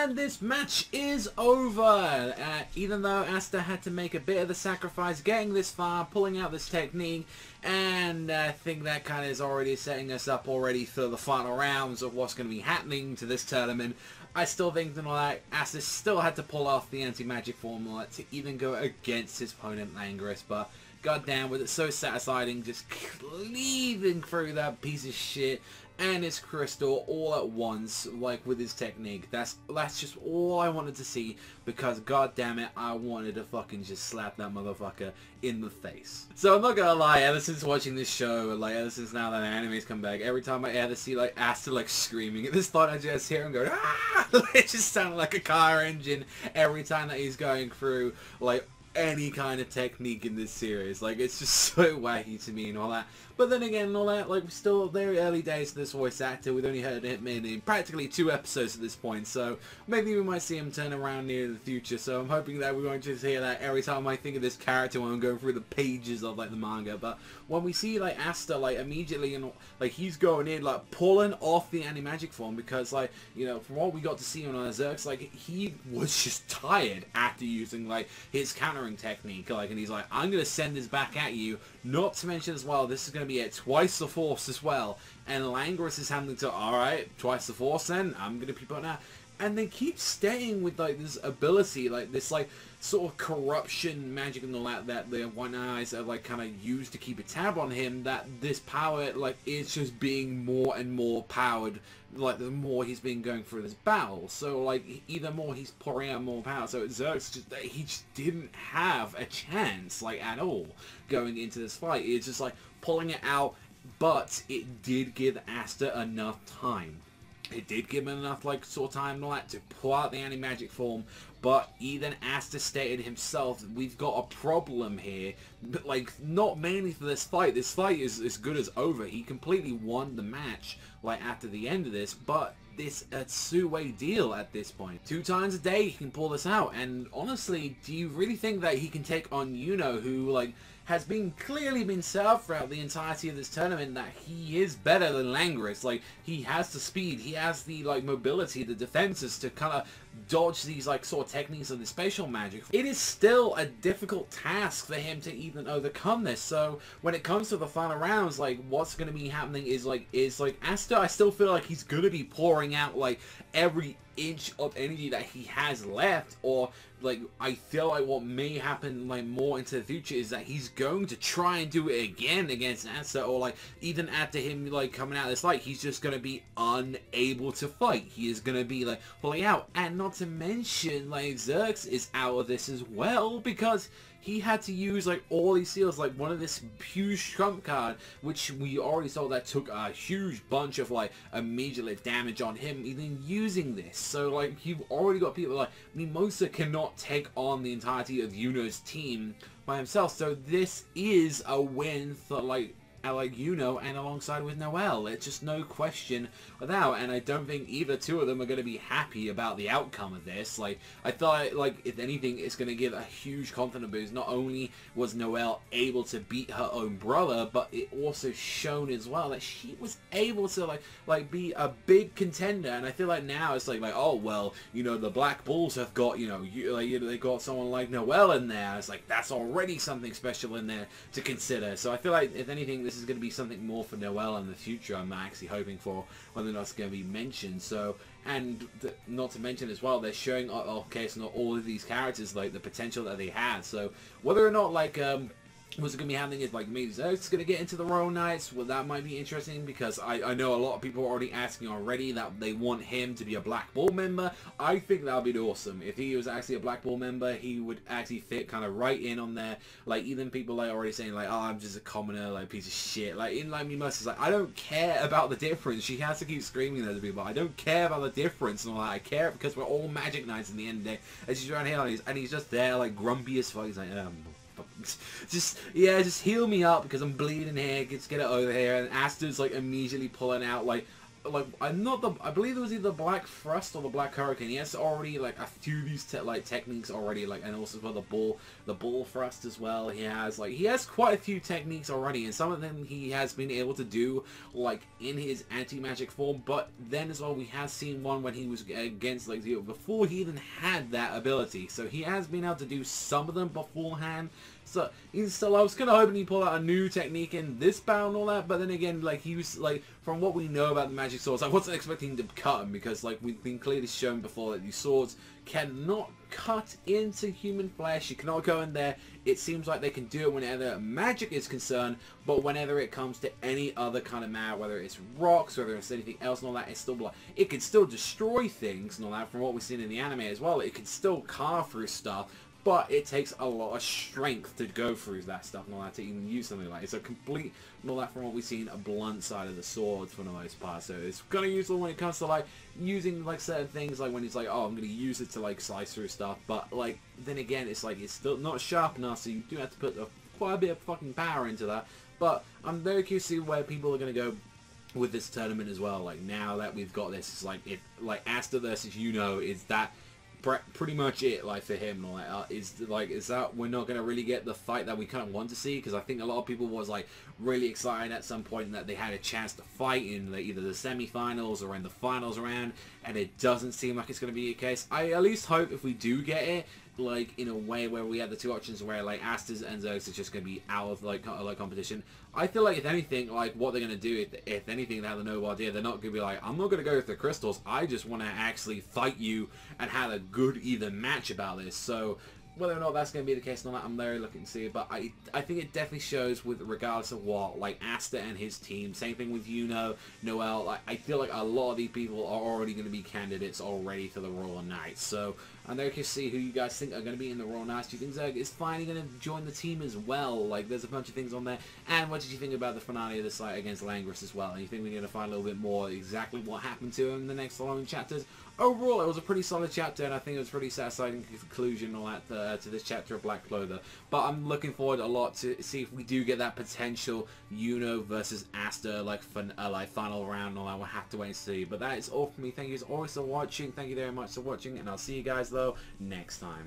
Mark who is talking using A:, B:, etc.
A: And this match is over. Even though Asta had to make a bit of a sacrifice getting this far, pulling out this technique, and I think that kind of is already setting us up already for the final rounds of what's going to be happening to this tournament. I still think that Asta still had to pull off the anti-magic formula to even go against his opponent Langris, but goddamn, was it so satisfying just cleaving through that piece of shit and his crystal all at once, like with his technique. That's just all I wanted to see, because goddamn it, I wanted to fucking just slap that motherfucker in the face. So I'm not gonna lie, ever since watching this show, like ever since now that anime's come back, every time I ever see like Asta like screaming at this thought, I just hear him go, ah! It just sounded like a car engine every time that he's going through like any kind of technique in this series. Like, it's just so wacky to me and all that. But then again, all that, like, we're still very early days to this voice actor. We've only heard him in practically 2 episodes at this point, so maybe we might see him turn around near the future. So I'm hoping that we won't just hear that every time I think of this character when I'm going through the pages of like the manga. But when we see like Asta, like immediately, you know, like he's going in, like pulling off the anti-magic form, because like, you know, from what we got to see on Zerx, like he was just tired after using like his countering technique, like, and he's like, I'm gonna send this back at you. Not to mention as well, this is gonna be at twice the force as well, and Langris is handling to, alright, twice the force then, I'm gonna be putting out, and they keep staying with like this ability, like this like sort of corruption magic and all that the One Eyes are like kind of used to keep a tab on him, that this power like is just being more and more powered, like the more he's been going through this battle. So like either more he's pouring out more power, so Zerx just, he just didn't have a chance like at all going into this fight. It's just like pulling it out, but it did give Asta enough time. It did give him enough like sort of time and all that to pull out the anti-magic form, but even Asta stated himself, we've got a problem here, but like not mainly for this fight. This fight is as good as over. He completely won the match like after the end of this, but this a two-way deal at this point. 2 times a day he can pull this out, and honestly, do you really think that he can take on Yuno, who like has clearly been set up throughout the entirety of this tournament that he is better than Langris? Like, he has the speed, he has the like mobility, the defenses to kind of dodge these like sort of techniques of the spatial magic. It is still a difficult task for him to even overcome this. So when it comes to the final rounds, like what's going to be happening is like Asta, I still feel like he's going to be pouring out like every inch of energy that he has left, or like I feel like what may happen like more into the future is that he's going to try and do it again against Asta, or like even after him like coming out of this fight, he's just going to be unable to fight. He is going to be like pulling out, and not to mention like Zerx is out of this as well, because he had to use like all these seals, like one of this huge trump card, which we already saw that took a huge bunch of like immediate damage on him even using this. So like you've already got people like Mimosa cannot take on the entirety of Yuno's team by himself. So this is a win for like Yuno, and alongside with Noelle. It's just no question without, and I don't think either two of them are going to be happy about the outcome of this. Like, I thought, like, if anything, it's going to give a huge confidence boost. Not only was Noelle able to beat her own brother, but it also shown as well that she was able to, like be a big contender. And I feel like now it's like oh, well, you know, the Black Bulls have got, you know, they got someone like Noelle in there. It's like, that's already something special in there to consider. So I feel like, if anything, this is going to be something more for Noelle in the future. I'm actually hoping for, whether or not it's going to be mentioned. So, and not to mention as well, they're showing, okay, so not all of these characters, like the potential that they had. So whether or not like what's going to be happening is like maybe Zerx going to get into the Royal Knights. Well, that might be interesting, because I know a lot of people are already asking already that they want him to be a Black Bull member. I think that would be awesome. If he was actually a Black Bull member, he would actually fit kind of right in on there. Like, even people like already saying like, oh, I'm just a commoner, like piece of shit. Like, in like Mimosa's like, I don't care about the difference. She has to keep screaming that to people. I don't care about the difference and all that. I care because we're all Magic Knights in the end of the day. And she's around here and he's just there like grumpy as fuck. He's like, just heal me up because I'm bleeding here. Let's get it over here. And Asta's like immediately pulling out like like I'm not the I believe it was either Black Thrust or the Black Hurricane. He has already like a few of these techniques already, like, and also for the ball thrust as well. He has quite a few techniques already, and some of them he has been able to do like in his anti-magic form. But then as well, we have seen one when he was against like Zero before he even had that ability. So he has been able to do some of them beforehand. So he's still, I was kind of hoping he'd pull out a new technique in this battle and all that, but then again, like, he was, like, from what we know about the magic swords, I wasn't expecting to cut him, because, like, we've been clearly shown before that these swords cannot cut into human flesh. You cannot go in there. It seems like they can do it whenever magic is concerned, but whenever it comes to any other kind of matter, whether it's rocks, whether it's anything else and all that, it's still like, it can still destroy things and all that. From what we've seen in the anime as well, it can still carve through stuff, but it takes a lot of strength to go through that stuff and all that to even use something like it. It's a complete, and all that, from what we've seen, a blunt side of the sword for the most part. So it's kind of useful when it comes to like using like certain things, like when it's like, oh, I'm going to use it to like slice through stuff. But like, then again, it's like, it's still not sharp enough, so you do have to put quite a bit of fucking power into that. But I'm very curious to see where people are going to go with this tournament as well. Like, now that we've got this, it's like, if like Asta versus is that pretty much it, like, for him, like, is that we're not going to really get the fight that we kind of want to see, because I think a lot of people was like really excited at some point that they had a chance to fight in either the semi-finals or in the finals round, and it doesn't seem like it's going to be the case. I at least hope if we do get it, like, in a way where we have the two options where like Asta's and Zoe's is just going to be out of like competition. I feel like if anything, like what they're going to do, if anything, they have no idea. They're not going to be like, I'm not going to go with the crystals. I just want to actually fight you and have a good even match about this. So whether or not that's going to be the case or not, I'm very looking to see it. But I think it definitely shows, with regardless of what, like Asta and his team, same thing with Noel, like, I feel like a lot of these people are already going to be candidates already for the Royal Knights. So I'm very curious to see who you guys think are going to be in the Royal Knights. Do you think Zerg is finally going to join the team as well? Like, there's a bunch of things on there. And what did you think about the finale of this fight against Langris as well? And you think we're going to find a little bit more exactly what happened to him in the next following chapters? Overall, it was a pretty solid chapter, and I think it was a pretty satisfying conclusion all that to this chapter of Black Clover. But I'm looking forward a lot to see if we do get that potential versus Asta like final round and all that. We'll have to wait and see. But that is all for me. Thank you as always for watching. Thank you very much for watching, and I'll see you guys though next time.